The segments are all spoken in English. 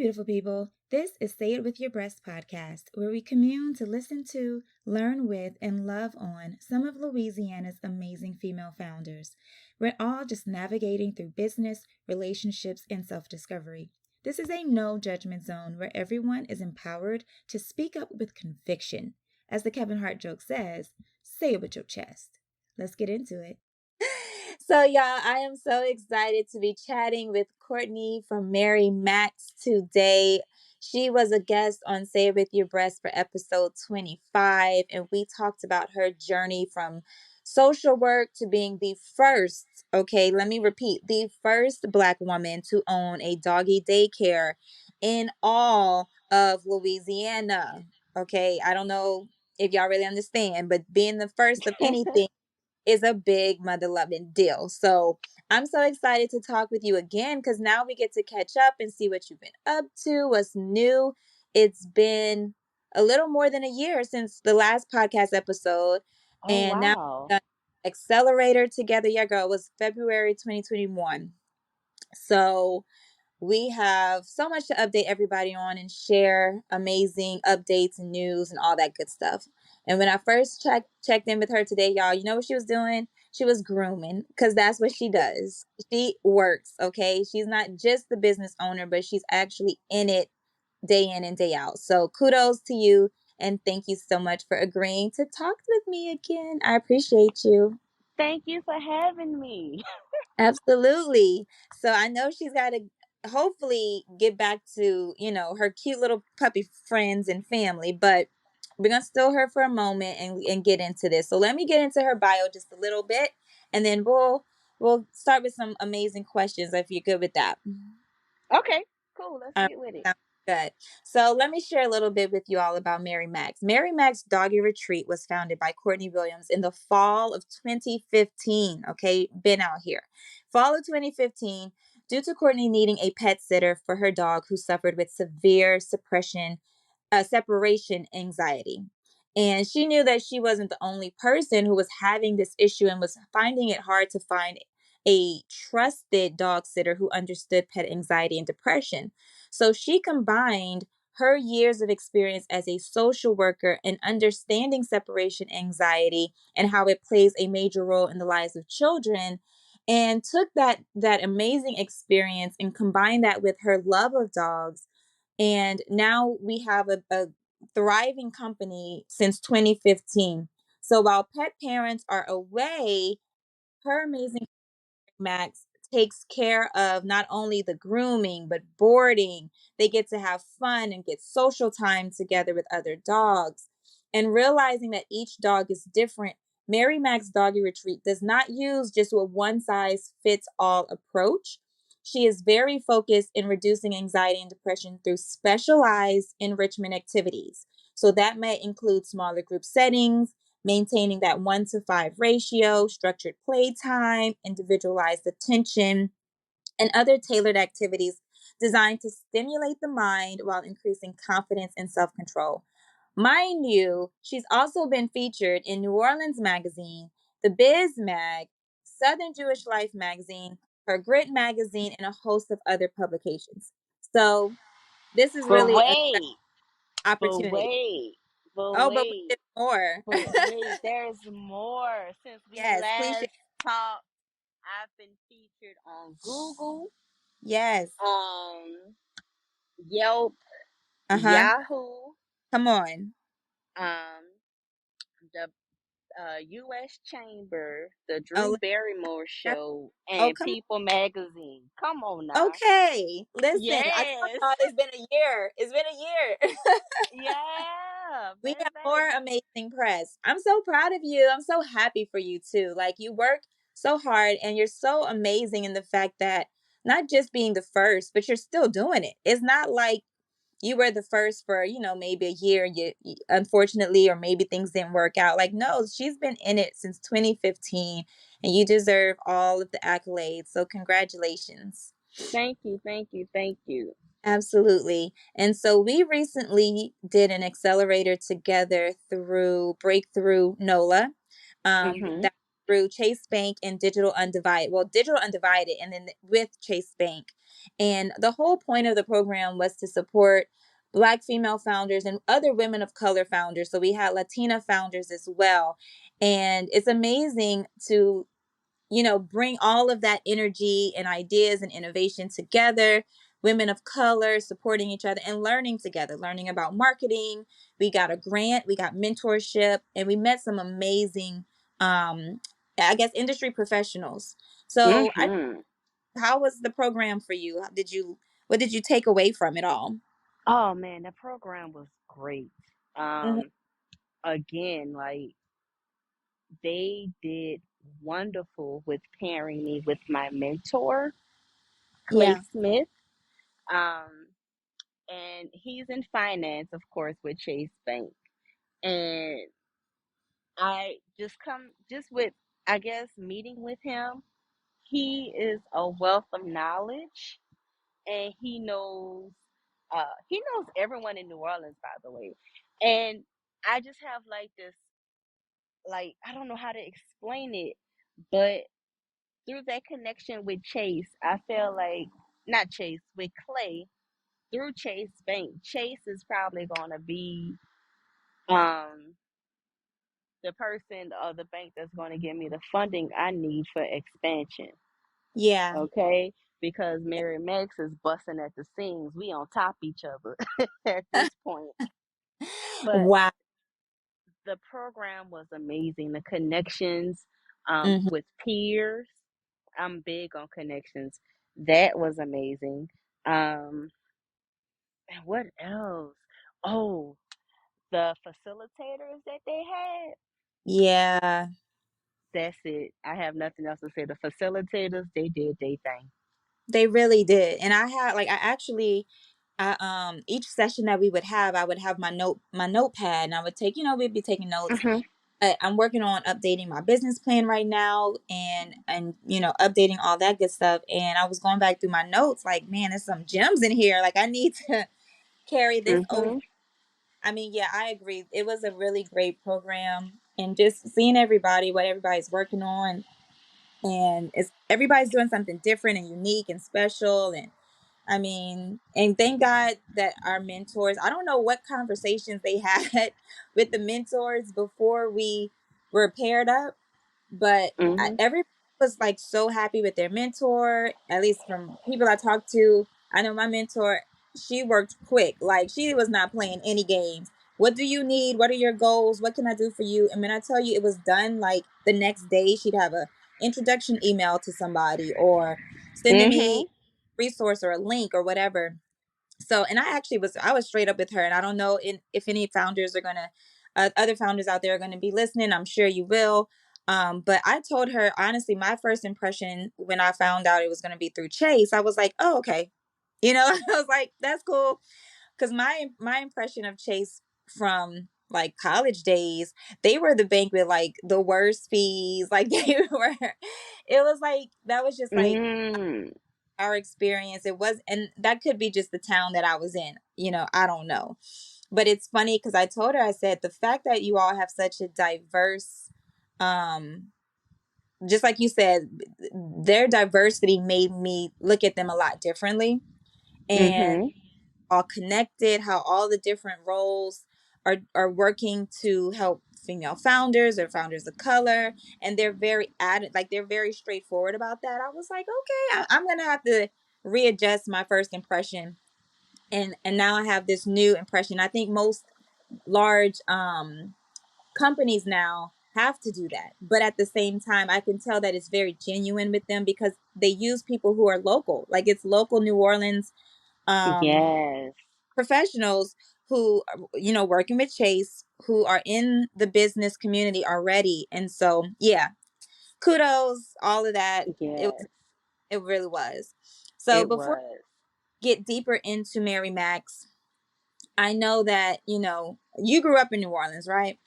beautiful people. This is Say It With Your Breast podcast, where we commune to listen to, learn with, and love on some of Louisiana's amazing female founders. We're all just navigating through business, relationships, and self discovery. This is a no judgment zone where everyone is empowered to speak up with conviction. As the Kevin Hart joke says, say it with your chest. Let's get into it. So, y'all, I am so excited to be chatting with Courtney from MaryMac today. She was a guest on Say It With Your Breast for episode 25, and we talked about her journey from social work to being the first, okay, let me repeat, the first Black woman to own a doggy daycare in all of Louisiana. Okay, I don't know if y'all really understand, but being the first of anything is a big mother loving deal. So I'm so excited to talk with you again because now we get to catch up and see what you've been up to, what's new. It's been a little more than a year since the last podcast episode. Oh, And now wow. we've done Accelerator together. Yeah, girl, it was February 2021. So we have so much to update everybody on and share amazing updates and news and all that good stuff. And when I first checked in with her today, y'all, you know what she was doing? She was grooming because that's what she does. She works, okay? She's not just the business owner, but she's actually in it day in and day out. So kudos to you and thank you so much for agreeing to talk with me again. I appreciate you. Thank you for having me. Absolutely. So I know she's got to hopefully get back to, her cute little puppy friends and family, but we're going to still her for a moment and get into this. So let me get into her bio just a little bit and then we'll start with some amazing questions if you're good with that. Okay, cool. Let's Um, get with it. Sounds good. So let me share a little bit with you all about MaryMac. MaryMac's Doggie Retreat was founded by Courtney McWilliams in the fall of 2015. Okay, been out here. Fall of 2015, due to Courtney needing a pet sitter for her dog who suffered with severe separation anxiety. And she knew that she wasn't the only person who was having this issue and was finding it hard to find a trusted dog sitter who understood pet anxiety and depression. So she combined her years of experience as a social worker and understanding separation anxiety and how it plays a major role in the lives of children and took that amazing experience and combined that with her love of dogs, and now we have a thriving company since 2015. So while pet parents are away, her amazing Max takes care of not only the grooming, but boarding. They get to have fun and get social time together with other dogs. And realizing that each dog is different, Mary Mac's Doggy Retreat does not use just a one size fits all approach. She is very focused in reducing anxiety and depression through specialized enrichment activities. So that may include smaller group settings, maintaining that 1-to-5 ratio, structured playtime, individualized attention, and other tailored activities designed to stimulate the mind while increasing confidence and self control. Mind you, she's also been featured in New Orleans Magazine, The Biz Mag, Southern Jewish Life Magazine, Her Grit Magazine, and a host of other publications. So this is But really an wait, but opportunity. wait, but Oh, but wait, there's more. but wait, there's more. Since we Yes, please share. last talked, I've been featured on Google, Yes. Yelp, Uh-huh. Yahoo, Come on. um, the U.S. Chamber, the Drew Oh, Barrymore let- Show, oh, and come People Magazine. Come on on. now. Okay. Listen, I told Yes. y'all it's been a year. It's been a year. Yeah, We have more baby. amazing press. I'm so proud of you. I'm so happy for you too. Like you work so hard and you're so amazing in the fact that not just being the first, but you're still doing it. It's not like you were the first for, maybe a year and you unfortunately, or maybe things didn't work out. Like, no, she's been in it since 2015 and you deserve all of the accolades. So congratulations. Thank you, thank you, thank you. Absolutely. And so we recently did an accelerator together through Breakthrough NOLA. Mhm. That's through Chase Bank and Digital Undivided. Well, Digital Undivided, and then with Chase Bank. And the whole point of the program was to support Black female founders and other women of color founders. So we had Latina founders as well. And it's amazing to, bring all of that energy and ideas and innovation together. Women of color supporting each other and learning together, learning about marketing. We got a grant, we got mentorship, and we met some amazing, I guess, industry professionals. So, Mhm. how was the program for you? What did you take away from it all? Oh man, the program was great. Hmm. Um, Again, like they did wonderful with pairing me with my mentor, Clay Yeah, Smith. Um, and he's in finance, of course, with Chase Bank. And I just with, I guess, meeting with him. He is a wealth of knowledge, and he knows everyone in New Orleans, by the way. And I just have like this, like, I don't know how to explain it, but through that connection with Chase, I feel like, not Chase, with Clay, through Chase Bank, Chase is probably gonna be um the person or the bank that's gonna give me the funding I need for expansion. yeah. Okay? Because MaryMac is busting at the seams. We on top each other at this point. But Wow. the program was amazing. The connections Hmm. with peers. I'm big on connections. That was amazing. Um, and what else? Oh, the facilitators that they had. Yeah, That's it. I have nothing else to say. The facilitators, they did their thing. they really did. And I actually, each session that we would have, I would have my notepad, and I would take, we'd be taking notes. Mhm. I'm working on updating my business plan right now, and updating all that good stuff. And I was going back through my notes, like, man, there's some gems in here. Like, I need to carry this over. Mhm. I mean, yeah, I agree. It was a really great program, and just seeing what everybody's working on, and everybody's doing something different and unique and special. And I mean, and thank God that our mentors, I don't know what conversations they had with the mentors before we were paired up, but Mhm. everybody was like so happy with their mentor. At least from people I talked to, I know my mentor, she worked quick. Like, she was not playing any games. What do you need? What are your goals? What can I do for you? And when I tell you, it was done like the next day. She'd have a introduction email to somebody, or sending me Mhm. resource or a link or whatever. So, and I was straight up with her, and I don't know if any founders are gonna, other founders out there are gonna be listening. I'm sure you will. But I told her, honestly, my first impression when I found out it was gonna be through Chase, I was like, oh, okay. I was like, that's cool. Because my impression of Chase from like college days, they were the bank with like the worst fees. Like, they were, it was like, that was just like Mm. our experience. It was, and that could be just the town that I was in, I don't know. But it's funny because I told her, I said, the fact that you all have such a diverse, um just like you said, their diversity made me look at them a lot differently. And Mhm. all connected, how all the different roles are working to help female founders or founders of color. And they're very like, they're very straightforward about that. I was like, okay, I'm gonna have to readjust my first impression. And now I have this new impression. I think most large companies now have to do that, but at the same time, I can tell that it's very genuine with them, because they use people who are local, like, it's local New Orleans um Yes. professionals who are, working with Chase, who are in the business community already. And so, yeah, kudos, all of that. Yes. It really was. So It before was. we get deeper into Mary Max, I know that, you grew up in New Orleans, right?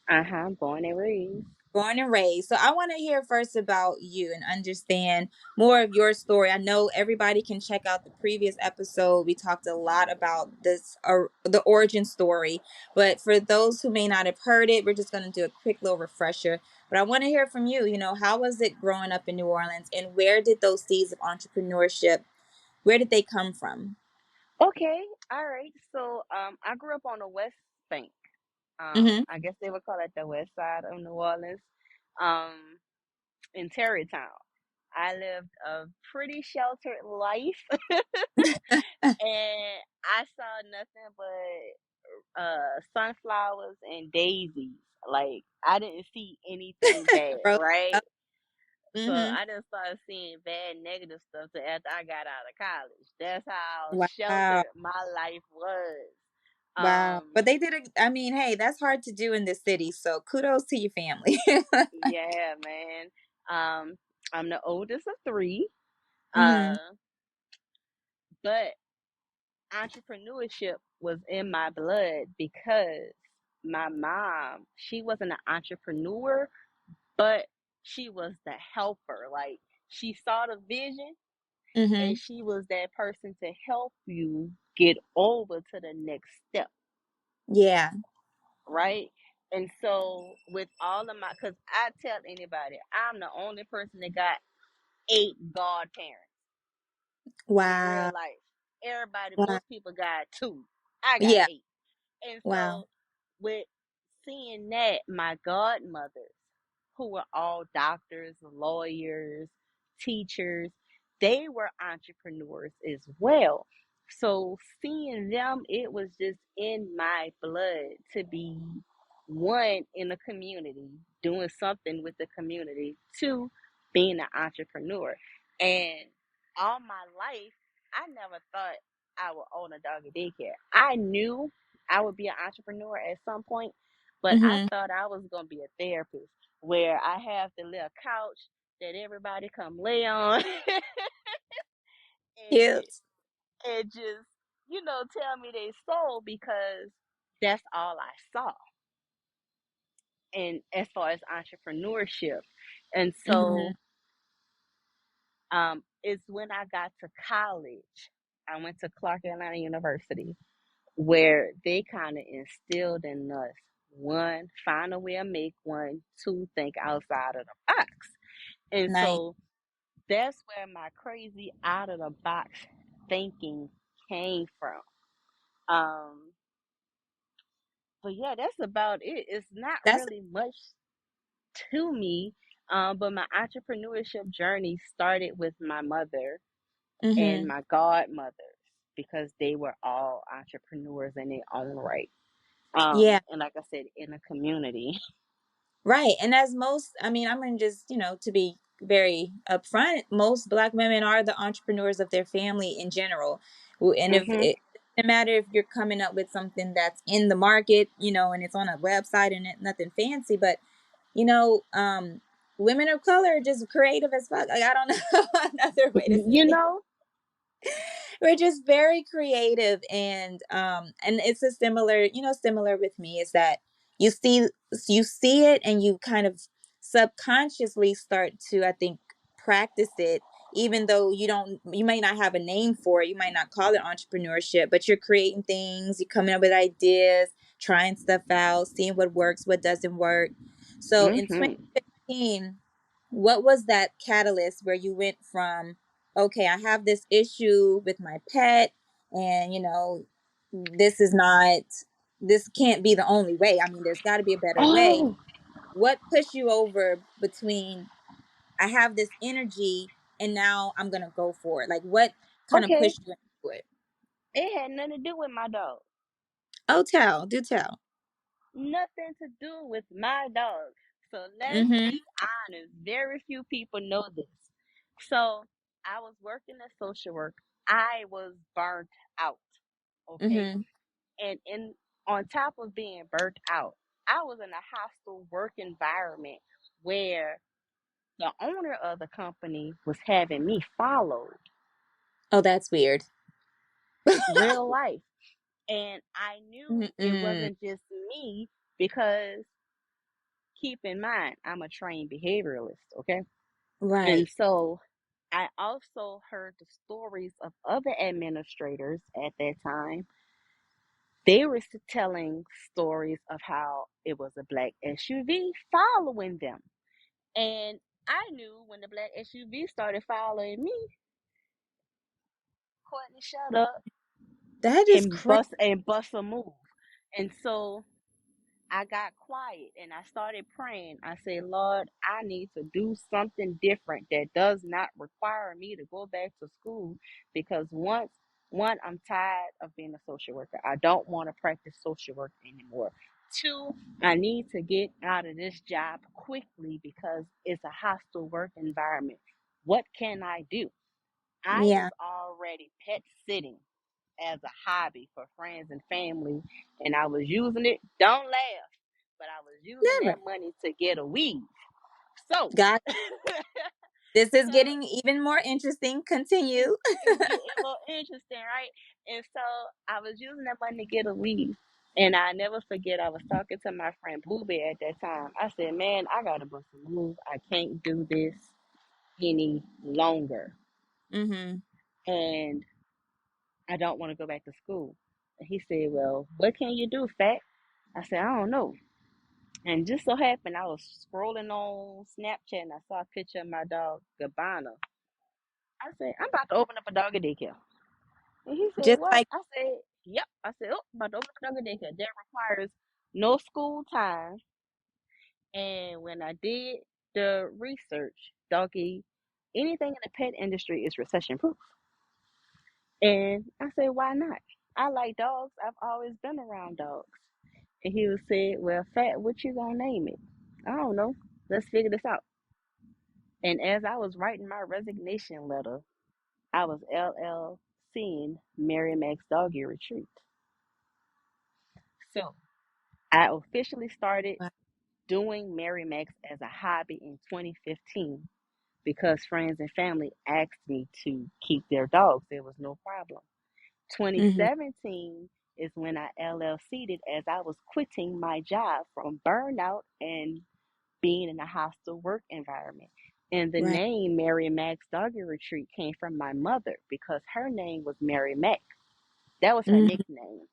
Uh-huh. Born and raised. Born and raised. So I want to hear first about you and understand more of your story. I know everybody can check out the previous episode. We talked a lot about this, the origin story. But for those who may not have heard it, we're just going to do a quick little refresher. But I want to hear from you. You know, how was it growing up in New Orleans, and where did those seeds of entrepreneurship, where did they come from? Okay, all right. So I grew up on the West Bank. Mm-hmm. I guess they would call it the West Side of New Orleans, um, in Terrytown. I lived a pretty sheltered life, and I saw nothing but sunflowers and daisies. Like I didn't see anything bad, Grow right? up. So Mm-hmm. I just started seeing bad negative stuff till after I got out of college. That's how Wow. sheltered my life was. Wow. Um, But they did I mean, hey, that's hard to do in this city. So kudos to your family. yeah, man. I'm the oldest of three. Hmm. Uh, but entrepreneurship was in my blood because my mom, she wasn't an entrepreneur, but she was the helper. Like she saw the vision and Hmm. she was that person to help you get over to the next step, Yeah. right? And so with all of my, because I tell anybody, I'm the only person that got 8 godparents in real Wow. life. Everybody, Wow. most people got two. I got Yeah. 8. And Wow. so with seeing that, my godmothers, who were all doctors, lawyers, teachers, they were entrepreneurs as well. So seeing them, it was just in my blood to be one in a community, doing something with the community, two, being an entrepreneur. And all my life, I never thought I would own a doggy daycare. I knew I would be an entrepreneur at some point, but I Hmm. thought I was gonna be a therapist where I have the little couch that everybody come lay on and Cute. just tell me they soul because that's all I saw. And as far as entrepreneurship, and Hmm. so it's when I got to college. I went to Clark Atlanta University where they kind of instilled in us one, find a way to make one, two, think outside of the box. And Nice. so that's where my crazy out of the box thinking came from. Um, but yeah, that's about it. It's not That's really much to me. But my entrepreneurship journey started with my mother and hmm my godmothers because they were all entrepreneurs in their own right. yeah. And like I said, in a community. Right. And as most, I mean, I'm going to just, to be very upfront, most Black women are the entrepreneurs of their family in general. And if Mhm. it doesn't matter if you're coming up with something that's in the market, and it's on a website and nothing fancy, but, you know, um, women of color are just creative as fuck. Like, I don't know another way to You say know? we're just very creative, and it's a similar, similar with me is that you see you see it and you kind of subconsciously start to, I think, practice it, even though you might not have a name for it, you might not call it entrepreneurship, but you're creating things, you're coming up with ideas, trying stuff out, seeing what works, what doesn't work. So in Mhm. 2015, what was that catalyst where you went from, okay, I have this issue with my pet, and this is not, this can't be the only way. I mean, there's got to be a better way. Oh, What pushed you over between, I have this energy and now I'm going to go for it? Like, what kind of okay. pushed you into it? It had nothing to do with my dog. Oh, do tell. Nothing to do with my dog. So let's Mm-hmm. be honest. Very few people know this. So I was working in social work. I was burnt out. Okay. Mm-hmm. And on top of being burnt out, I was in a hostile work environment where the owner of the company was having me followed Oh, that's weird. real life. And I knew it Mm-mm. wasn't just me because keep in mind, I'm a trained behavioralist, okay? And Right. so I also heard the stories of other administrators at that time. They were telling stories of how it was a black SUV following them. And I knew when the black SUV started following me, Courtney, shut up That is and crazy. bust a move. And so I got quiet and I started praying. I said, Lord, I need to do something different that does not require me to go back to school because one, I'm tired of being a social worker. I don't want to practice social work anymore. Two, I need to get out of this job quickly because it's a hostile work environment. What can I do? I was Yeah. already pet sitting as a hobby for friends and family, and I was using it. Don't laugh, but I was using Never. that money to get a weave. So, God, this is so getting even more interesting. Continue. it's getting more interesting, right? And so I was using that money to get a weave. And I never forget, I was talking to my friend Blueberry at that time. I said, man, I got to bust a move. I can't do this any longer. Mm-hmm. And I don't want to go back to school. And he said, well, what can you do, Fat? I said, I don't know. And just so happened, I was scrolling on Snapchat and I saw a picture of my dog, Gabbana. I said, I'm about to open up a doggy daycare. And he said, Just what? like, I said, yep. I said, oh, I'm about to open up a doggy daycare. That requires no school time. And when I did the research, doggy, anything in the pet industry is recession proof. And I said, why not? I like dogs. I've always been around dogs. And he was said, well, Fat, what you gonna name it? I don't know. Let's figure this out. And as I was writing my resignation letter, I was LLCing MaryMac's Doggie Retreat. So I officially started doing MaryMac's as a hobby in 2015 because friends and family asked me to keep their dogs. There was no problem. mm-hmm. 2017 is when I LLC'd it as I was quitting my job from burnout and being in a hostile work environment. And the Right. name Mary Mac's Doggy Retreat came from my mother because her name was Mary Mac. That was her Mm-hmm. nickname.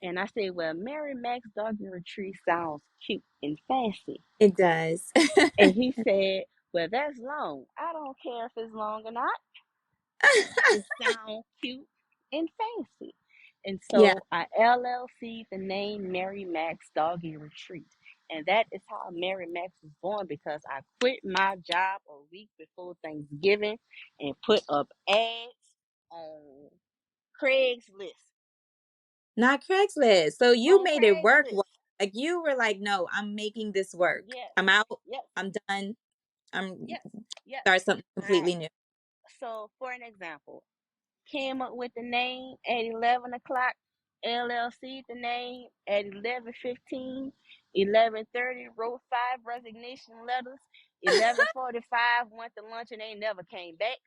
And I said, well, Mary Mac's Doggy Retreat sounds cute and fancy. It does. And he said, well, that's long. I don't care if it's long or not. It sounds cute and fancy. And Yeah. so I LLC the name Mary Mac's Doggy Retreat. And that is how Mary Max was born because I quit my job a week before Thanksgiving and put up ads on Craigslist. Not Craigslist. So you On made it work. Craigslist. Like you were like, no, I'm making this work. Yes, I'm out. yes, I'm done. I'm yes, yes. start something I completely new. so for an example, came up with the name at 11 o'clock. LLC the name at 11:15. 11:30 wrote 5 resignation letters. 11:45 went to lunch and they never came back.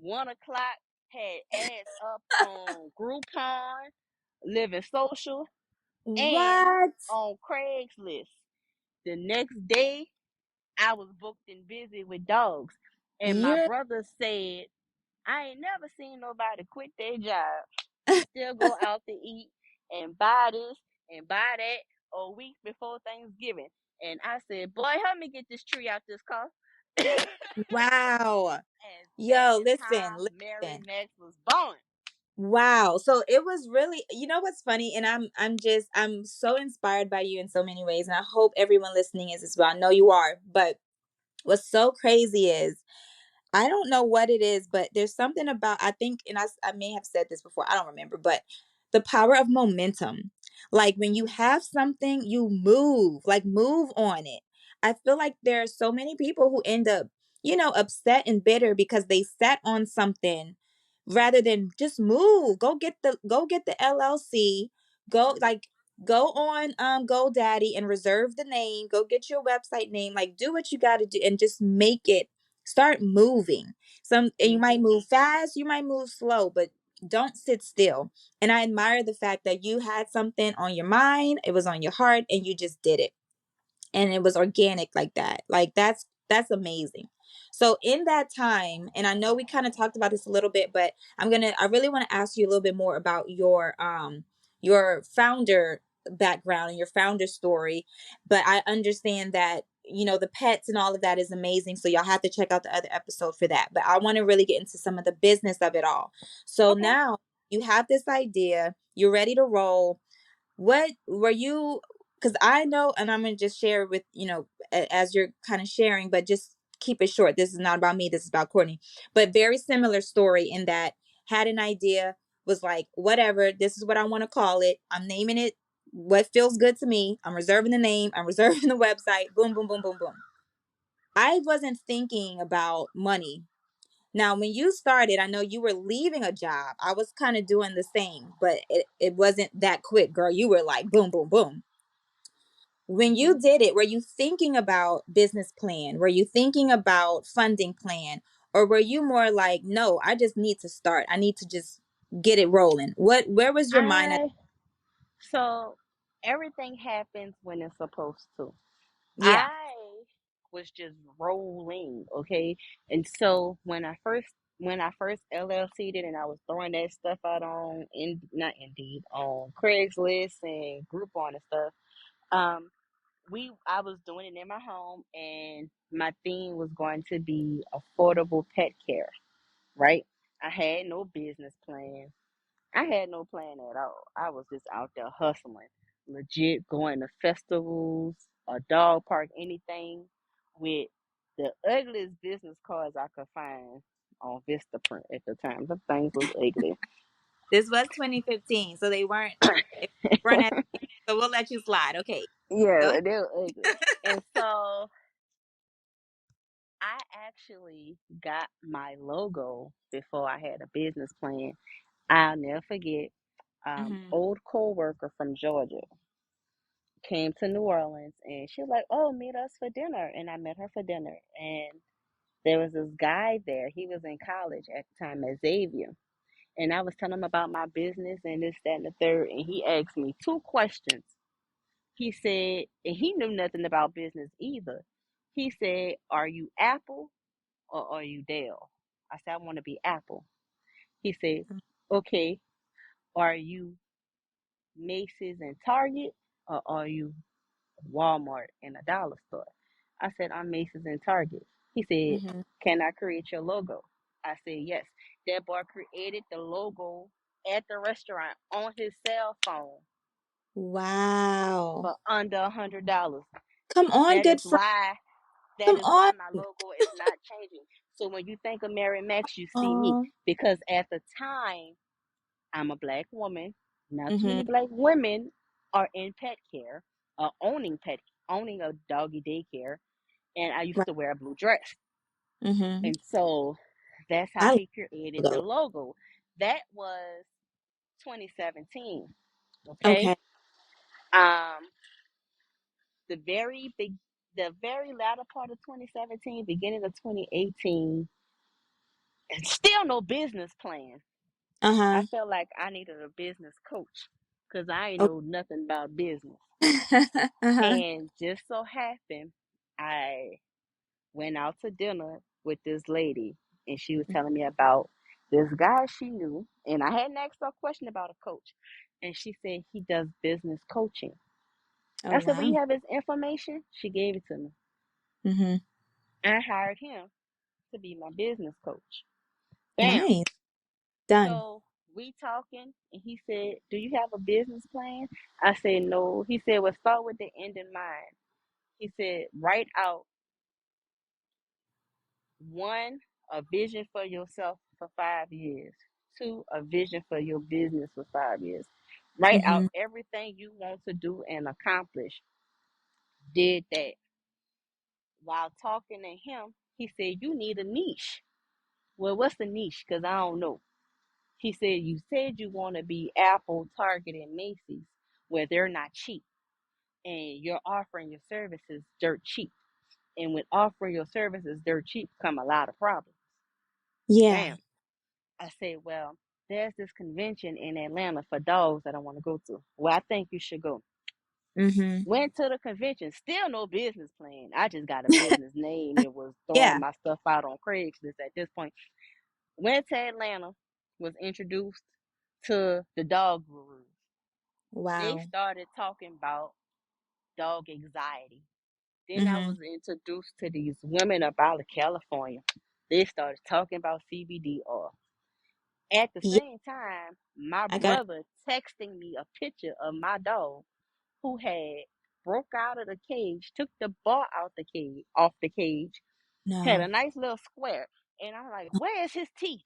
1 o'clock had ads up on Groupon, Living Social, and What? on Craigslist. The next day, I was booked and busy with dogs. And my You're brother said, I ain't never seen nobody quit their job and still go out to eat and buy this and buy that a week before Thanksgiving. And I said, boy, help me get this tree out this car. And wow. that Yo, is listen, how Mary listen. Max was born. Wow. So it was really, you know what's funny? And I'm so inspired by you in so many ways. And I hope everyone listening is as well. I know you are. But what's so crazy is I don't know what it is, but there's something about, I think, and I may have said this before, I don't remember, but the power of momentum. Like when you have something, you move, like move on it. I feel like there are so many people who end up, upset and bitter because they sat on something rather than just move. Go get the LLC. Go Mm-hmm, like go on GoDaddy and reserve the name. Go get your website name. Like do what you got to do and just make it. Start moving. And you might mm-hmm, move fast, you might move slow, but don't sit still. And I admire the fact that you had something on your mind, it was on your heart, and you just did it. and it was organic like that. Like that's amazing. So in that time, and I know we kind of talked about this a little bit, but I really want to ask you a little bit more about your founder background and your founder story. But I understand that, the pets and all of that is amazing, so y'all have to check out the other episode for that. But I want to really get into some of the business of it all. So Okay. now you have this idea, you're ready to roll. What were you, because I know, and I'm going to just share with, as you're kind of sharing, but just keep it short. This is not about me, this is about Courtney. But very similar story in that had an idea, was like, whatever, this is what I want to call it. I'm naming it what feels good to me. I'm reserving the name, I'm reserving the website. Boom, boom, boom, boom, boom. I wasn't thinking about money. Now, when you started, I know you were leaving a job. I was kind of doing the same, but it wasn't that quick, girl. You were like, boom, boom, boom. When Hmm. you did it, were you thinking about business plan? Were you thinking about funding plan? Or were you more like, no, I just need to start. I need to just get it rolling. Where was your mind at? I So everything happens when it's supposed to. Yeah. I was just rolling, okay? And so when I first LLC'd it and I was throwing that stuff out on not Indeed, on Craigslist and Groupon and stuff, um, I was doing it in my home and my theme was going to be affordable pet care, right? I had no business plan. I had no plan at all. I was just out there hustling, legit going to festivals, a dog park, anything with the ugliest business cards I could find on Vistaprint at the time. The things was ugly. This was 2015, so they weren't as, so we'll let you slide. Okay. Go Yeah, ahead. they were ugly. And so I actually got my logo before I had a business plan. I'll never forget. Mhm. Old co-worker from Georgia came to New Orleans and she was like, "Oh, meet us for dinner." And I met her for dinner. And there was this guy there. He was in college at the time at Xavier. And I was telling him about my business and this, that, and the third. And he asked me two questions. He said, and he knew nothing about business either. He said, "Are you Apple or are you Dell?" I said, "I want to be Apple." He said, "Okay, are you Macy's and Target or are you Walmart and a dollar store?" I said, "I'm Macy's and Target." He said, Mhm. "Can I create your logo?" I said, "Yes." That boy created the logo at the restaurant on his cell phone Wow. for under $100. Come on, That is good friend. why that Come is why on. my logo is not changing. So when you think of MaryMac, you see me Oh. because at the time I'm a black woman. Not too Mhm. many black women are in pet care, owning a doggy daycare, and I used Right. to wear a blue dress. Mhm. And so that's how I he created the love. logo. That was 2017. Okay. Okay. Um, the very big, the very latter part of 2017, beginning of 2018, and still no business plan. I Uh-huh. felt like I needed a business coach because I ain't Oh. know nothing about business. Uh-huh. And just so happened, I went out to dinner with this lady, and she was telling me about this guy she knew. And I hadn't asked her a question about a coach. And she said he does business coaching. Oh, I said, "Will wow. you have his information?" She gave it to me. Mhm. I hired him to be my business coach. Bam. Nice. Done. So we talking, and he said, "Do you have a business plan?" I said, "No." He said, "Well, start with the end in mind." He said, "Write out one, a vision for yourself for 5 years. Two, a vision for your business for 5 years. Write out Mhm. everything you want to do and accomplish." Did that. While talking to him, he said, "You need a niche." Well, what's the niche? Because I don't know. He said, "You said you want to be Apple, Target, and Macy's, where they're not cheap. And you're offering your services dirt cheap. And with offering your services dirt cheap come a lot of problems." Yeah. Bam. I said, "Well, there's this convention in Atlanta for dogs that I want to go to." "Well, I think you should go." Mhm. Went to the convention, still no business plan. I just got a business name and was throwing Yeah. my stuff out on Craigslist at this point. Went to Atlanta, was introduced to the dog gurus. They Wow. started talking about dog anxiety. Then I was Mhm. introduced to these women up out of California. They started talking about CBD oil. At the Yeah, same time, my I got brother texting me a picture of my dog who had broke out of the cage, took the bar out the cage, off the cage, had a no. nice little square. And I'm like, where is his teeth?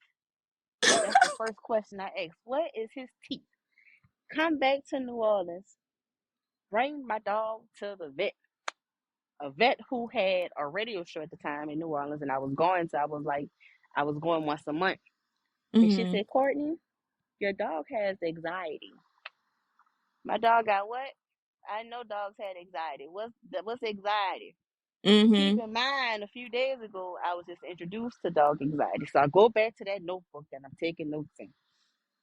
That's the first question I asked. What is his teeth? Come back to New Orleans, bring my dog to the vet. A vet who had a radio show at the time in New Orleans, and I was going, so I was going once a month. And she Mhm. said, Courtney, your dog has anxiety. My dog got what? I know dogs had anxiety. What's anxiety? Keep Mhm. in mind, a few days ago, I was just introduced to dog anxiety. So I go back to that notebook that I'm taking notes in.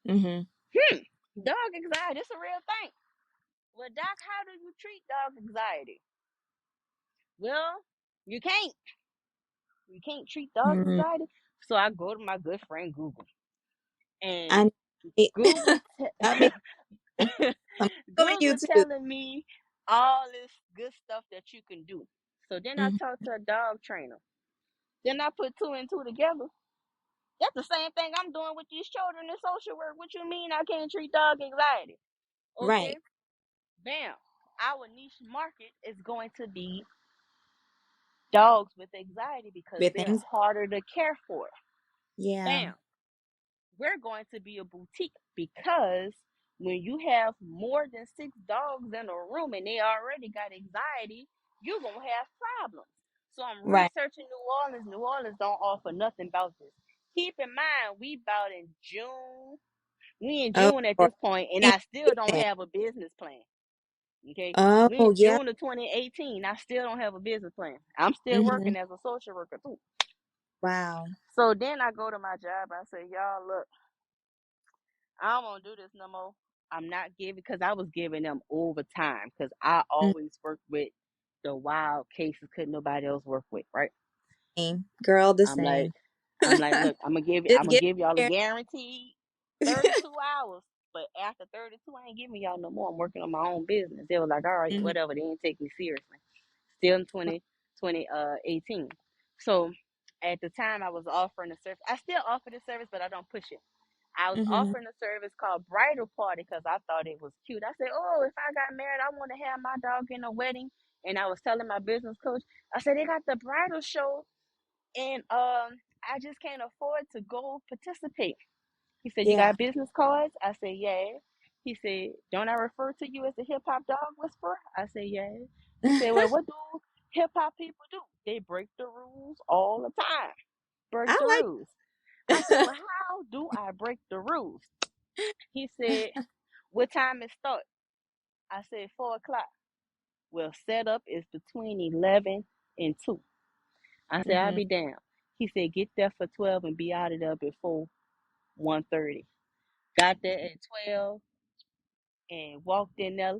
Mhm. Dog anxiety, it's a real thing. Well, Doc, how do you treat dog anxiety? Well, you can't. You can't treat dog Mhm. anxiety. So I go to my good friend Google. And I it Google I mean, I'm coming you Google too. telling me all this good stuff that you can do. So then I Mhm. talked to a dog trainer. Then I put two and two together. That's the same thing I'm doing with these children in social work. What you mean I can't treat dog anxiety? Okay, Right. bam. Our niche market is going to be dogs with anxiety because With they're things. harder to care for. Yeah. Bam. We're going to be a boutique because when you have more than six dogs in a room and they already got anxiety, you're going to have problems. So I'm Right. researching New Orleans. New Orleans don't offer nothing about this. Keep in mind, we about in June. We in Oh, June at Lord. this point, and Ain't I still don't that. have a business plan. Okay, we Oh, in yeah. June of 2018. I still don't have a business plan. I'm still Mhm. working as a social worker too. Wow. So then I go to my job. I say, y'all, look, I don't want to do this no more. I'm not giving because I was giving them overtime because I Mm. always work with the wild cases couldn't nobody else work with, right? Same. Girl, the I'm like, same. look, I'm Just gonna get give y'all a there. guaranteed 32 hours, but after 32, I ain't giving y'all no more. I'm working on my own business. They were like, all right, Mhm. whatever. They didn't take me seriously. Still in 18. So at the time, I was offering the service. I still offer the service, but I don't push it. I was Mhm. offering a service called Bridal Party because I thought it was cute. I said, oh, if I got married, I want to have my dog in a wedding. And I was telling my business coach, I said, they got the bridal show and I just can't afford to go participate. He said, you Yeah. got business cards? I said, yeah. He said, don't I refer to you as the hip hop dog whisperer? I said, yeah. He said, well, what do hip hop people do? They break the rules all the time. Break the I rules. I said, well, how do I break the rules? He said, what time it start? I said, 4 o'clock. Well, setup is between 11 and 2. I said, I'll Mhm. be down. He said, get there for 12 and be out of there before 1:30. Got there at 12 and walked in there.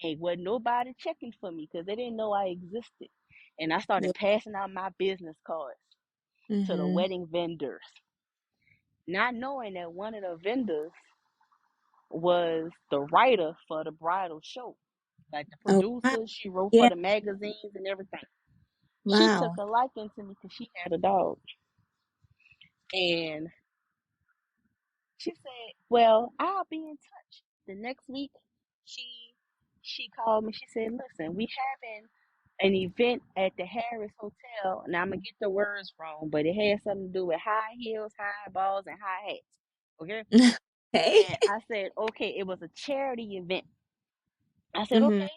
And wasn't nobody checking for me because they didn't know I existed. And I Yeah. started passing out my business cards to the Mhm. wedding vendors, not knowing that one of the vendors was the writer for the bridal show. Like the Oh, wow. producer, she wrote for Yeah. the magazines and everything. She took Wow. a liking to me because she had a dog. And she said, well, I'll be in touch. The next week, she she called me. She said, listen, we having an event at the Harris Hotel. Now, I'm going to get the words wrong, but it had something to do with high heels, high balls, and high hats. Okay? Hey. And I said, okay, it was a charity event. I said, Mhm. okay,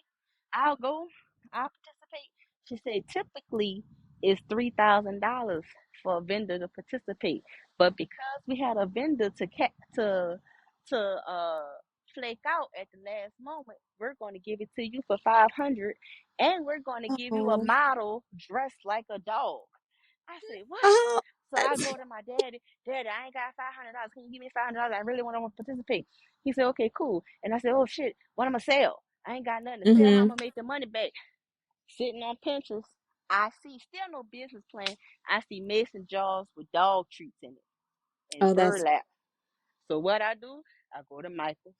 I'll go. I'll participate. She said, typically it's $3,000 for a vendor to participate, but because we had a vendor to flake out at the last moment, we're going to give it to you for 500, and we're going to give you a Oh. model dressed like a dog. I said, what? Oh. So I go to my daddy. Daddy, I ain't got $500. Can you give me $500? I really want to participate. He said, okay, cool. And I said, oh shit, what am I sell? I ain't got nothing to sell. How I'm Mhm. gonna make the money back? Sitting on Pinterest, I see still no business plan. I see mason jars with dog treats in it and Oh, that's burlap. So what I do, I go to Michael's.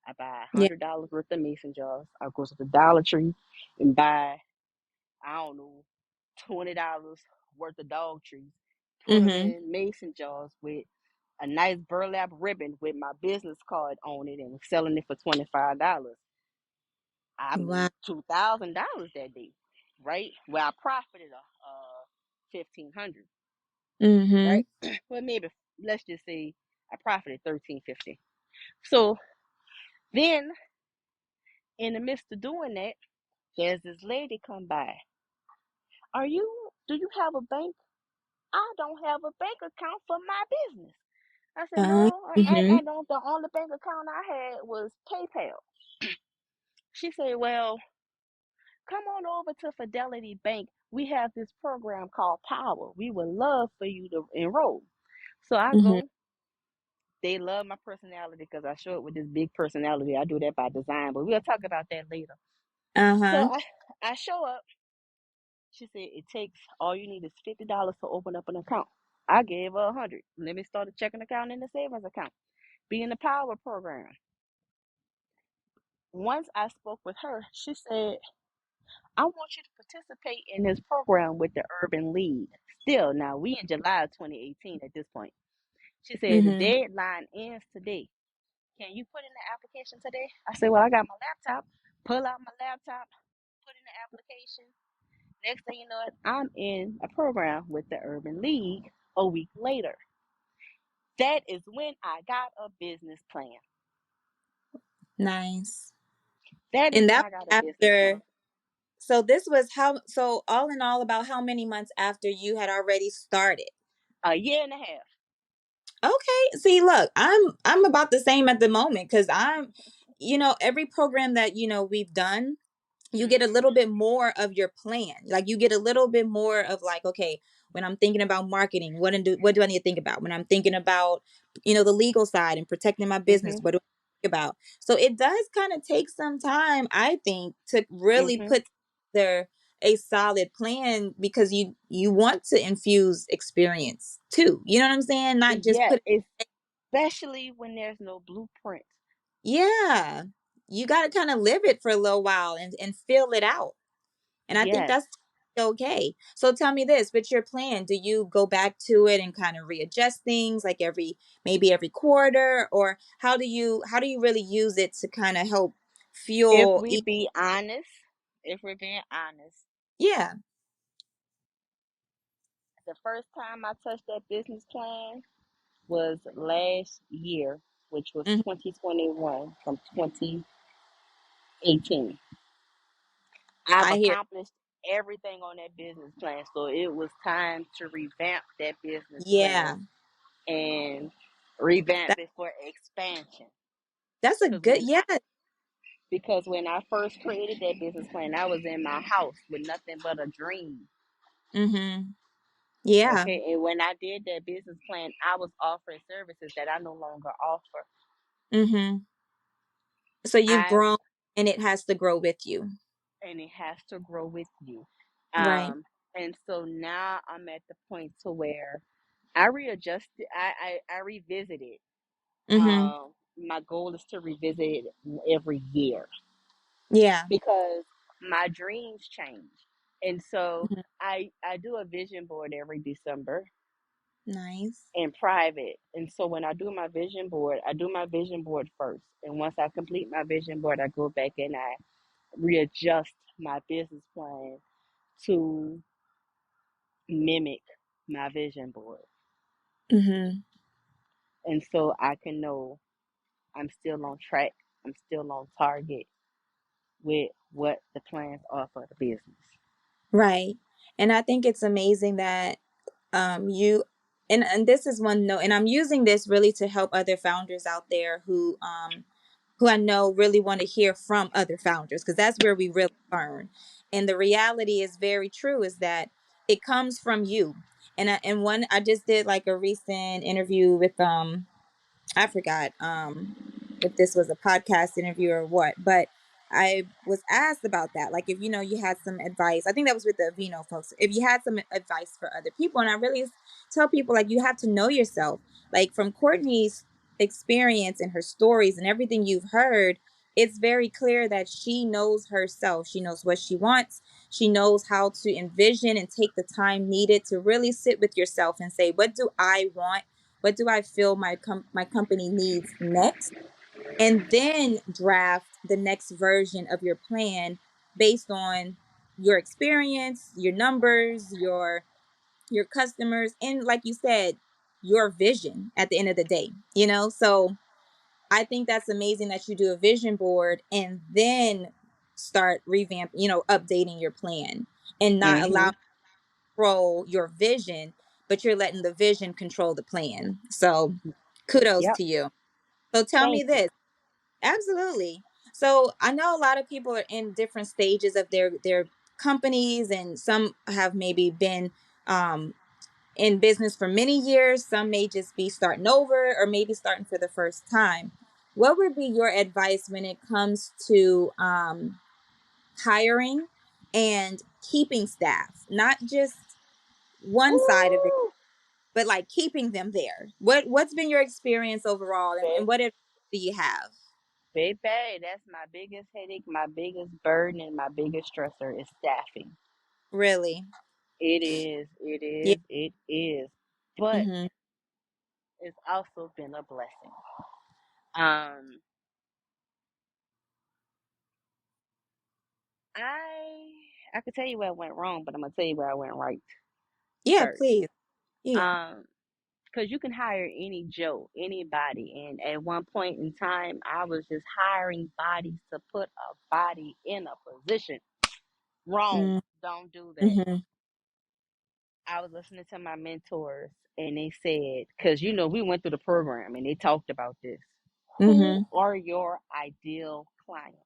I buy yeah. $100 worth of mason jars. I go to the Dollar Tree and buy, I don't know, $20 worth of dog treats. Put them Mhm. in mason jars with a nice burlap ribbon with my business card on it, and was selling it for $25. I Wow. made $2,000 that day, right? Well, I profited 1,500, right? Mhm. Well, maybe let's just say I profited 1350. So then, in the midst of doing that, there's this lady come by. Do you have a bank? I don't have a bank account for my business. I said, no, I Mhm. don't. The only bank account I had was PayPal. She said, well, come on over to Fidelity Bank. We have this program called Power. We would love for you to enroll. So I Mhm. go. They love my personality because I show up with this big personality. I do that by design, but we'll talk about that later. So Uh-huh. I show up. She said it takes all you need is $50 to open up an account. I gave her 100. Let me start a checking account and a savings account. Be in the Power program. Once I spoke with her, she said, I want you to participate in this program with the Urban League. Still, now we in July of 2018 at this point. She said the Mhm. deadline ends today. Can you put in the application today? I said, well, I got my laptop. Pull out my laptop, put in the application. Next thing you know, I'm in a program with the Urban League a week later. That is when I got a business plan. Nice. That is And when that I got a was business plan. after, so this was how, so all in all, about how many months after you had already started? A year and a half. Okay. See, look, I'm about the same at the moment because every program that we've done, you get a Mm-hmm. little bit more of your plan. Like you get a little bit more of like, okay, when I'm thinking about marketing, what do I need to think about? When I'm thinking about, the legal side and protecting my business, Mm-hmm. what do I think about? So it does kind of take some time, I think, to really Mm-hmm. put together a solid plan because you want to infuse experience too. You know what I'm saying? Not just Yeah, put especially when there's no blueprint. yeah. You got to kind of live it for a little while and feel it out. And I think Yes. that's okay. So tell me this, with your plan, do you go back to it and kind of readjust things like maybe every quarter, or how do you really use it to kind of help If fuel we be honest, if we're being honest, yeah. the first time I touched that business plan was last year, which was Mhm. 2021 from 2018. I've I hear accomplished everything on that business plan, so it was time to revamp that business plan yeah. and revamp That it for expansion. that's a Because good yeah. when I first created that business plan, I was in my house with nothing but a dream. Mhm. Yeah. Okay, and when I did that business plan, I was offering services that I no longer offer. Mhm. So you've I grown and it has to grow with you. And it has to grow with you. Right. And so now I'm at the point to where I readjusted. I revisited. Mhm. My goal is to revisit it every year Yeah. because my dreams change, and so Mhm. I do a vision board every December Nice. in private. And so when I do my vision board, I do my vision board first. And once I complete my vision board, I go back and I readjust my business plan to mimic my vision board. Mhm. And so I can know I'm still on track, I'm still on target with what the plans are for the business. Right. And I think it's amazing that you and this is one note, and I'm using this really to help other founders out there who I know really want to hear from other founders because that's where we really learn. And the reality is very true is that it comes from you. And I just did like a recent interview with I forgot if this was a podcast interview or what, but I was asked about that. Like, if you had some advice, I think that was with the Vino folks. If you had some advice for other people, and I really tell people, like, you have to know yourself. Like, from Courtney's experience and her stories and everything you've heard, it's very clear that she knows herself. She knows what she wants. She knows how to envision and take the time needed to really sit with yourself and say, what do I want? What do I feel my company needs next? And then draft the next version of your plan based on your experience, your numbers, your customers, and, like you said, your vision at the end of the day. So I think that's amazing that you do a vision board and then start updating your plan, and not Mm-hmm. allow control your vision, but you're letting the vision control the plan. So kudos Yep. to you. So tell me Thank you. this. Absolutely. So I know a lot of people are in different stages of their companies, and some have maybe been um, in business for many years. Some may just be starting over, or maybe starting for the first time. What would be your advice when it comes to hiring and keeping staff? Not just one side of it, Ooh, but like keeping them there. What's been your experience overall, and baby, what advice do you have? baby, that's my biggest headache, my biggest burden, and my biggest stressor is staffing. Really? It is, it Yeah. is, it is. But Mhm. it's also been a blessing. Um, I could tell you where I went wrong, but I'm gonna tell you where I went right Yeah, first. please. Yeah. Um, because you can hire any Joe, anybody, and at one point in time, I was just hiring bodies to put a body in a position. Wrong. Mm, Don't do that. mhm. I was listening to my mentors, and they said, because we went through the program and they talked about this. Who Mhm. are your ideal clients?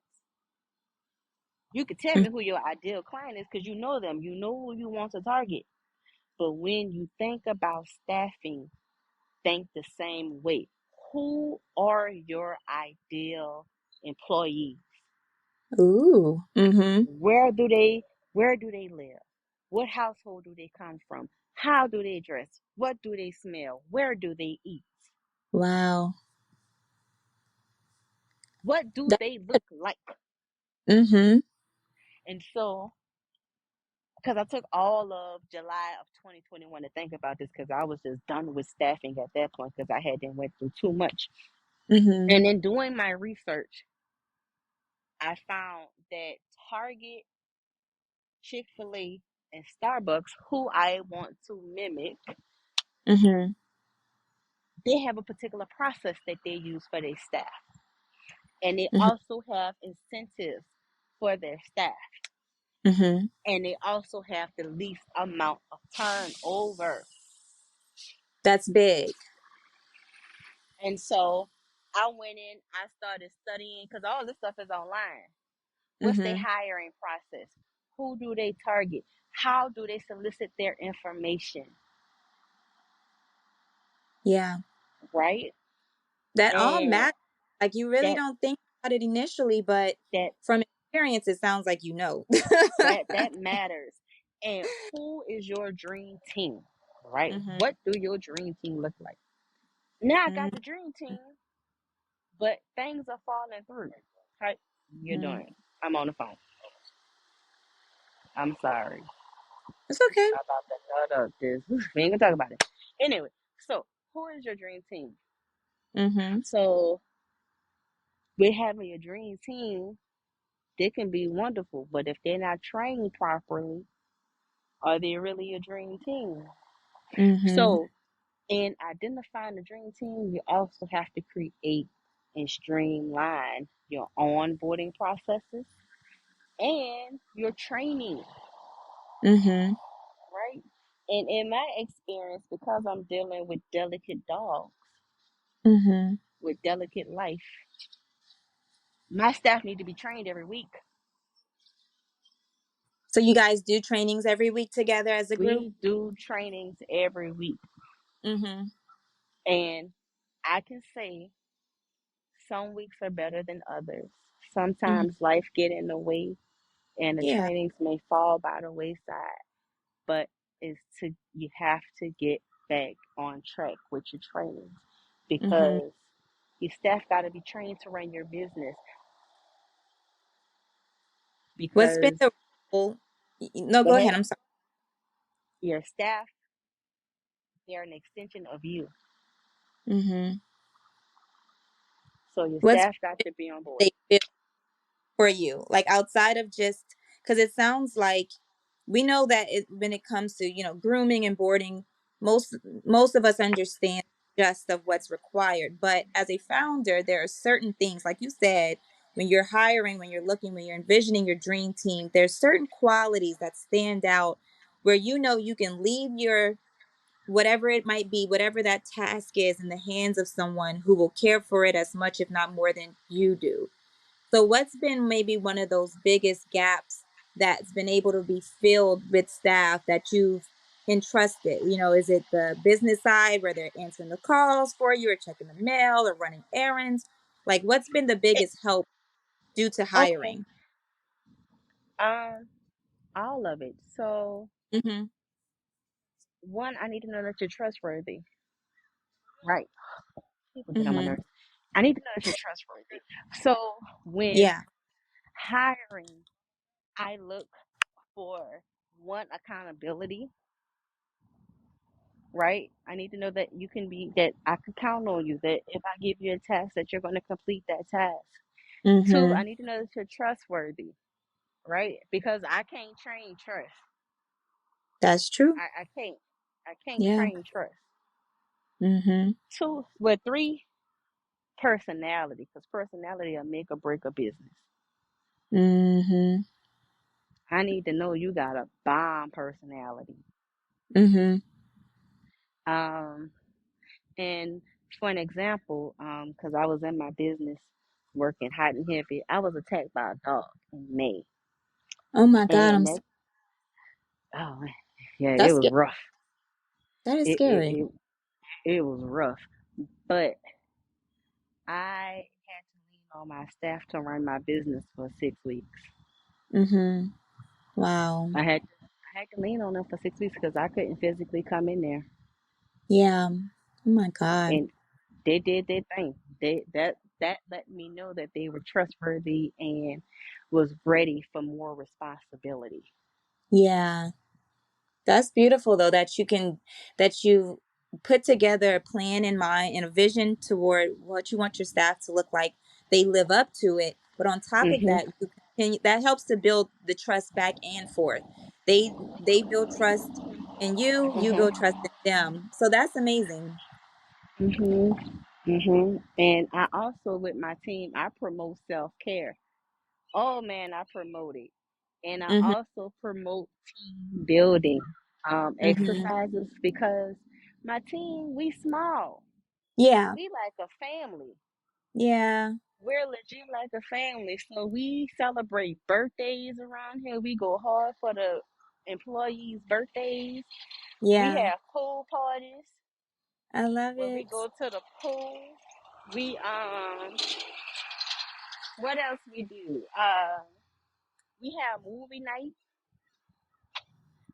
You could tell Mm. me who your ideal client is because you know them. You know who you want to target. But when you think about staffing, think the same way. Who are your ideal employees? Ooh. Mhm. Where do they live? What household do they come from? How do they dress? What do they smell? Where do they eat? Wow. What do That's they good. look like? Mhm. And so, because I took all of July of 2021 to think about this, because I was just done with staffing at that point because I hadn't went through too much. Mhm. And in doing my research, I found that Target, Chick-fil-A, and Starbucks, who I want to mimic, Mhm. they have a particular process that they use for their staff. And they Mhm. also have incentives for their staff. Mhm. And they also have the least amount of turnover. That's big. And so I went in, I started studying because all this stuff is online. What's their Mhm. hiring process? Who do they target? How do they solicit their information? Yeah. Right? That all And matters. Like, you really that don't think about it initially, but that from experience, it sounds like you know. that matters. And who is your dream team? Right? Mhm. What do your dream team look like? Now I got Mhm. the dream team, but things are falling through. How you're Mhm. doing? I'm on the phone. I'm sorry It's okay. about the nut of this. We ain't gonna talk about it. Anyway, so who is your dream team? Mhm. So with having a dream team, they can be wonderful, but if they're not trained properly, are they really a dream team? Mhm. So in identifying the dream team, you also have to create and streamline your onboarding processes and your training, Mhm. right? And in my experience, because I'm dealing with delicate dogs Mhm. with delicate life, my staff need to be trained every week. So you guys do trainings every week together as a group? We do trainings every week. Mhm. And I can say some weeks are better than others. Mhm. Sometimes life get in the way and the Yeah. trainings may fall by the wayside, but you have to get back on track with your trainings Mhm. because your staff got to be trained to run your business What's been because the role? No, go go ahead. ahead, I'm sorry. your staff, they're an extension of you. Mhm. So your What's staff got to be on board. they feel for you? Like outside of just because it sounds like we know that when it comes to grooming and boarding, most most of us understand just of what's required. But as a founder, there are certain things, like you said, when you're hiring, when you're looking, when you're envisioning your dream team, there's certain qualities that stand out where you can leave your whatever it might be, whatever that task is, in the hands of someone who will care for it as much, if not more, than you do. So, what's been maybe one of those biggest gaps that's been able to be filled with staff that you've entrusted? Is it the business side where they're answering the calls for you or checking the mail or running errands? Like, what's been the biggest help due to Okay. hiring? Um, all of it. So Mm-hmm. one, I need to know that you're trustworthy. Right. People get on my Mm-hmm. nerves. I need to know that you're trustworthy. So when Yeah. hiring, I look for one, accountability, right? I need to know that that I can count on you, that if I give you a task, that you're going to complete that task. Two, I Mm-hmm. need to know that you're trustworthy, right? Because I can't train trust. That's true. I can't. I can't Yeah. train trust. Mm-hmm. Two, well, three, personality, because personality will make or break a business. Mm-hmm. I need to know you got a bomb personality. Mm-hmm. Um, and for an example, because I was in my business working hot and heavy, I was attacked by a dog in May, Oh my God, and that, oh man, yeah, it that's was scary. rough. That is It it scary. it, it was rough, but I had to lean on my staff to run my business for 6 weeks. Mm-hmm. Wow. I had to lean on them for 6 weeks because I couldn't physically come in there, Yeah. Oh my God. and they did their thing. That let me know that they were trustworthy and was ready for more responsibility. Yeah. That's beautiful though that you put together a plan in mind and a vision toward what you want your staff to look like. They live up to it, but on top of Mhm. that, you continue that helps to build the trust back and forth. They build trust in you, you build Mhm. trust in them. So that's amazing. Mhm. Mhm. And I also with my team, I promote self care. Oh man, I promote it, and I Mhm. also promote team building Mhm. exercises because my team, we small, Yeah. we like a family. Yeah. We're legit like a family. So we celebrate birthdays around here. We go hard for the employees' birthdays. We Yeah. have pool parties I love where we it. go to the pool. We what else we do? We have movie nights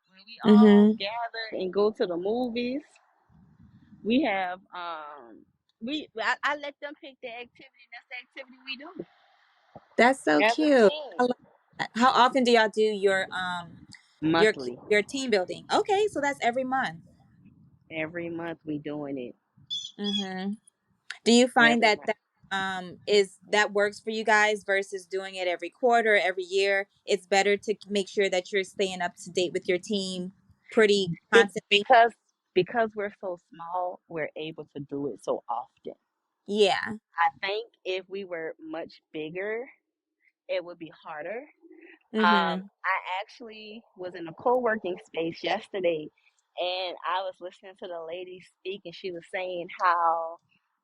where we all Mhm. gather and go to the movies. We have I let them pick the activity. That's the activity we do That's so as a cute. I team love that. How often do y'all do your monthly. your team building? Okay, so that's every month. Every month we doing it. Mhm. Do you find Every that month. that works for you guys versus doing it every quarter, every year? It's better to make sure that you're staying up to date with your team pretty Be- constantly. because because we're so small, we're able to do it so often. Yeah. I think if we were much bigger, it would be harder. Mhm. I actually was in a co-working space yesterday, and I was listening to the lady speak, and she was saying how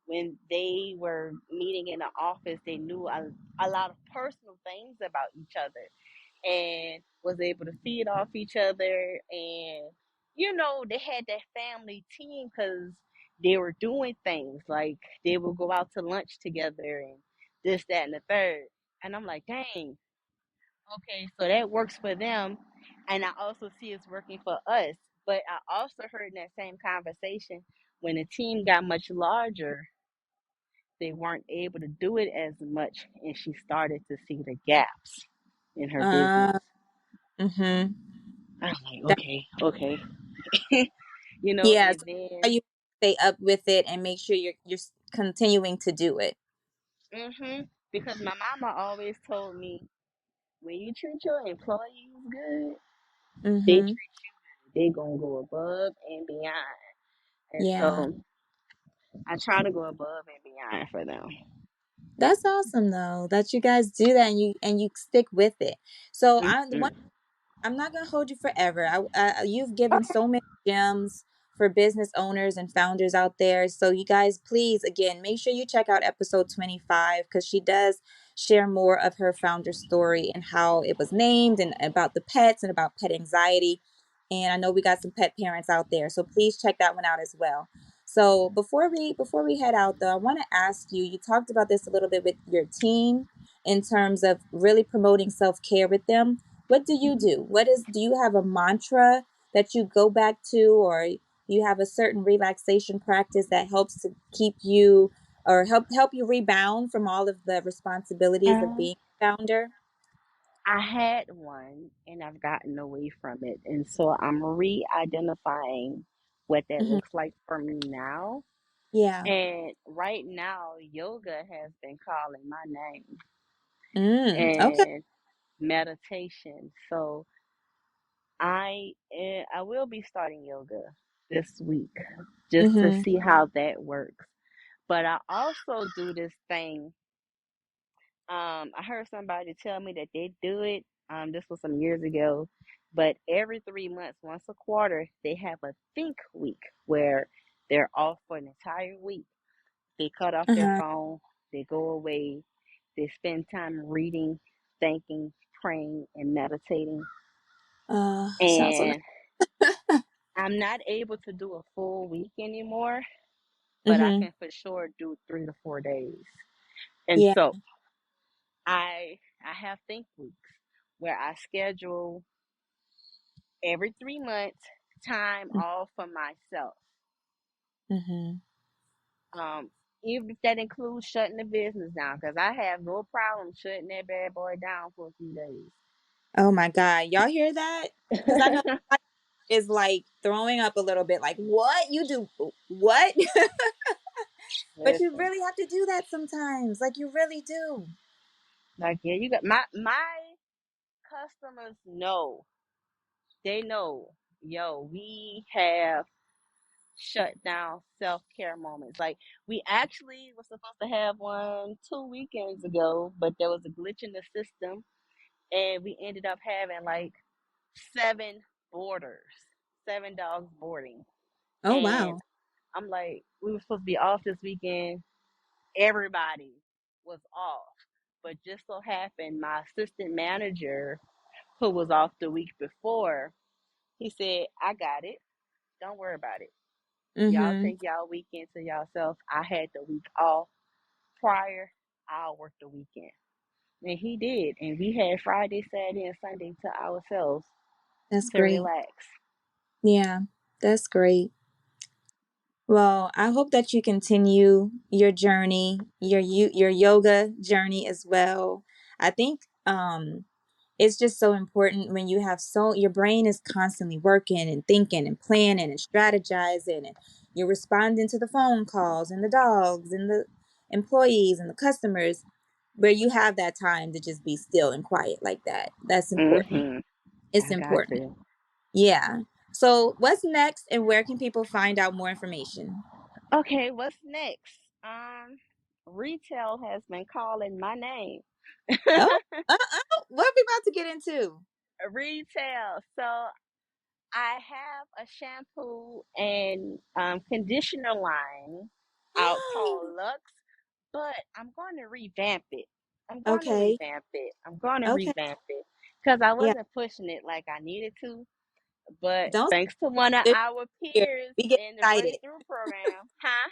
when they were meeting in the office, they knew a lot of personal things about each other and was able to feed off each other. And, they had that family team because they were doing things like they would go out to lunch together and this, that, and the third. And I'm like, dang, okay, so that works for them. And I also see it's working for us. But I also heard in that same conversation when the team got much larger, they weren't able to do it as much. And she started to see the gaps in her business. Uh, mm-hmm. I'm like, That, okay, okay. yeah. And So how then, you stay up with it and make sure you're continuing to do it. because my mama always told me, when you treat your employees good, they Mm-hmm. treat you good. They gonna go above and beyond. And Yeah. so I try to go above and beyond for them. That's awesome though that you guys do that and you stick with it. So Mm-hmm. I'm not gonna hold you forever. You've given Okay. so many gems for business owners and founders out there. So you guys, please, again, make sure you check out episode 25 because she does share more of her founder story and how it was named and about the pets and about pet anxiety. And I know we got some pet parents out there, so please check that one out as well. So before we head out though, I want to ask you. You talked about this a little bit with your team in terms of really promoting self care with them. What do you do? Do you have a mantra that you go back to, or do you have a certain relaxation practice that helps to keep you or help you rebound from all of the responsibilities of Um, being a founder? I had one and I've gotten away from it. And so I'm re identifying what that Hmm. looks like for me now. Yeah. And right now, yoga has been calling my name Okay. and meditation. So I will be starting yoga this week just to Hmm. see how that works. But I also do this thing. I heard somebody tell me that they do it. This was some years ago, but every 3 months, once a quarter, they have a think week where they're off for an entire week. They cut off their Uh-huh. phone, they go away, they spend time reading, thinking, praying, and meditating. Sounds so nice. And I'm not able to do a full week anymore, but I Hmm. can for sure do 3 to 4 days. And Yeah. so I have think weeks where I schedule every 3 months time off for myself. Hmm. Um, Even if that includes shutting the business down, because I have no problem shutting that bad boy down for a few Oh my God. Y'all hear that? Because I know days. is like throwing up a little bit like what you do what but you Listen, really have to do that sometimes, like you really do. like yeah, you got my customers know. They know, yo, we have shut down self care moments. Like we actually were supposed to have one 2 weekends ago, but there was a glitch in the system, and we ended up having like seven boarders, 7 dogs boarding, Oh and wow. I'm like, we were supposed to be off this weekend. Everybody was off, but just so happened my assistant manager, who was off the week before, he said, "I got it. Don't worry about it. Y'all Mm-hmm. take y'all weekend to yourself. I had the week off prior. I'll work the weekend." And he did. And we had Friday, Saturday, and Sunday to ourselves That's to great. relax. Yeah, that's great. Well, I hope that you continue your journey, your yoga journey as well. I think it's just so important when you have your brain is constantly working and thinking and planning and strategizing, and you're responding to the phone calls and the dogs and the employees and the customers, where you have that time to just be still and quiet like that. That's important. Mm-hmm. It's I got important. to. Yeah. So what's next and where can people find out more information? Okay, what's next? Retail has been calling my name. Oh, what are we about to get into? Retail. So I have a shampoo and conditioner line out called Lux, but I'm going to revamp it. I'm going to Okay. revamp it. I'm going to Okay. revamp it because I Yeah. wasn't pushing it like I needed to. But Don't thanks to one of sit our here. peers We get in the excited. breakthrough program, huh?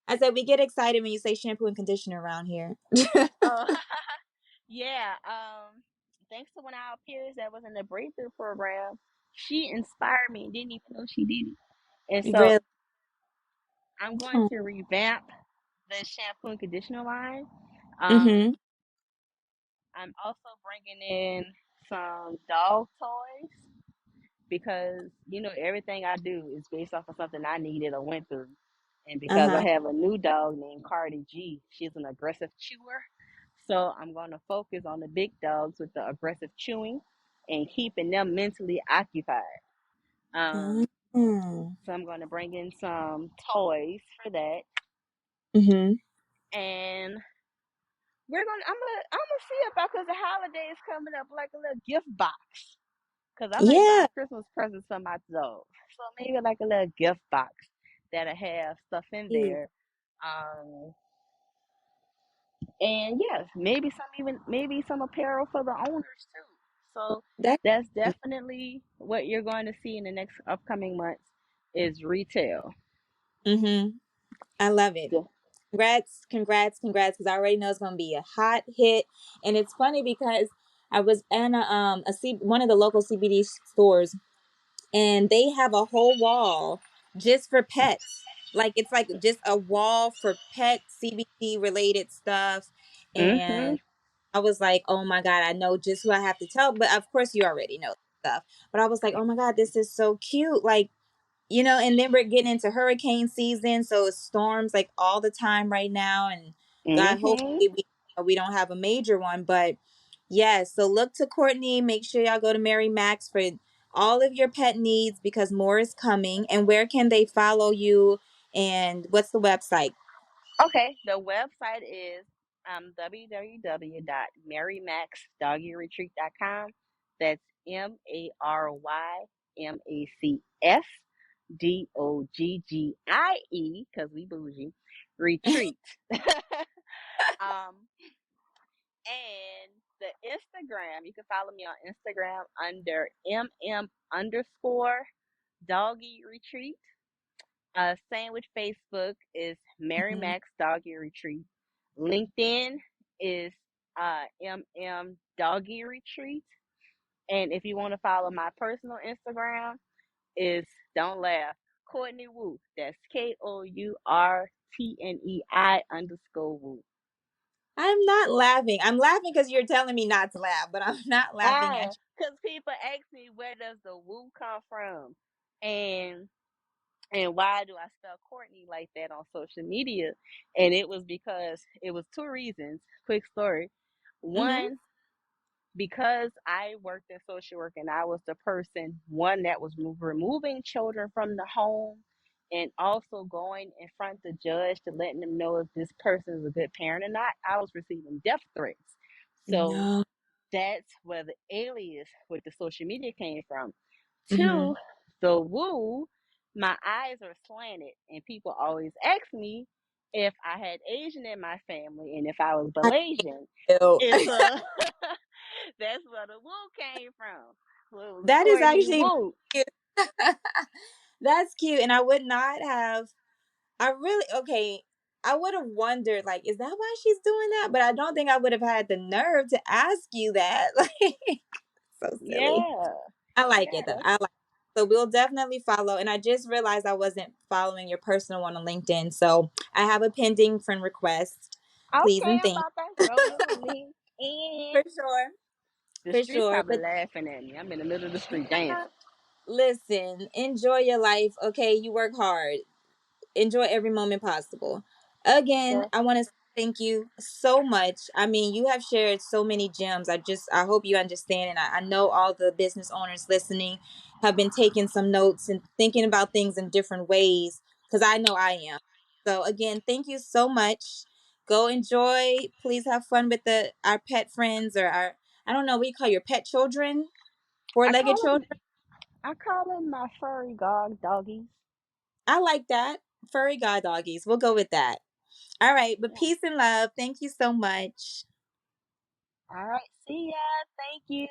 I said we get excited when you say shampoo and conditioner around here. Oh, Yeah, thanks to one of our peers that was in the breakthrough program, she inspired me and didn't even know she did it. And so Really? I'm going Oh. to revamp the shampoo and conditioner line. Mm-hmm. Um, I'm also bringing in some dog toys because everything I do is based off of something I needed or went through. And because I Uh-huh. have a new dog named Cardi G, she's an aggressive chewer. So I'm going to focus on the big dogs with the aggressive chewing and keeping them mentally occupied. Um, Mm-hmm. so I'm going to bring in some toys for that, Mm-hmm. and I'm gonna see about because the holidays coming up like a little gift box. Cause I like Yeah. buying Christmas presents for my dog. So maybe like a little gift box that'll have stuff in Cute. there. Um, and yes, maybe some apparel for the owners too. So That. that's definitely what you're going to see in the next upcoming months is retail. Mm-hmm. I love it. Yeah. Congrats, congrats, congrats, because I already know it's gonna be a hot hit. And it's funny because I was in one of the local CBD stores, and they have a whole wall just for pets. Like it's like just a wall for pet CBD related stuff. Mhm. And I was like, oh my God, I know just who I have to tell. But of course you already know stuff. But I was like, oh my God, this is so cute. Like, and then we're getting into hurricane season, so it storms like all the time right now. And God, Mhm. hopefully we don't have a major one. But yes, so look to Courtney. Make sure y'all go to Mary Max for all of your pet needs because more is coming. And where can they follow you? And what's the website? Okay, the website is www.marymacsdoggieretreat.com. That's MaryMacsDoggieE because we bougie retreat. um, and the Instagram, you can follow me on Instagram under MM_doggy retreat. Same with Facebook is Mary Mhm. Mac's Doggy Retreat. LinkedIn is Doggy Retreat. And if you want to follow my personal Instagram, is don't laugh. Courtney Woo. That's KOURTNEI_Woo. I'm not laughing. I'm laughing because you're telling me not to laugh, but I'm not laughing at Because people ask me where does the woo come from? And and why do I spell Courtney like that on social media? And it was because it was two reasons. Quick story. you. Hmm. One, because I worked in social work and I was the person, one that was removing children from the home and also going in front of the judge to letting them know if this person is a good parent or not. I was receiving death threats. So No. that's where the alias with the social media came from. Hmm. Two, the woo, my eyes are slanted, and people always ask me if I had Asian in my family and if I was I Malaysian. do. And so that's where the woo came from. Well, it was That is Courtney actually Woo. cute. That's cute. And I would not have, I really, okay, I would have wondered, like, is that why she's doing that? But I don't think I would have had the nerve to ask you that. Like, so silly. Yeah, I like it though. yeah. I like it. So we'll definitely follow. And I just realized I wasn't following your personal one on LinkedIn. So I have a pending friend request. Please Okay, and I'm thank about to throw it on link. for And sure. the For streets sure. probably But laughing at me. I'm in the middle of the street dancing. listen, enjoy your life. Okay. You work hard. Enjoy every moment possible. Again, Yeah. I want to thank you so much. I mean, you have shared so many gems. I hope you understand. And I know all the business owners listening have been taking some notes and thinking about things in different ways because I know I am. So again, thank you so much. Go enjoy. Please have fun with our pet friends or I don't know, what you call your pet children, I four-legged call them children. I call them my furry doggies. I like that. Furry guy doggies. We'll go with that. All right, but Yeah. peace and love. Thank you so much. All right. See ya. Thank you.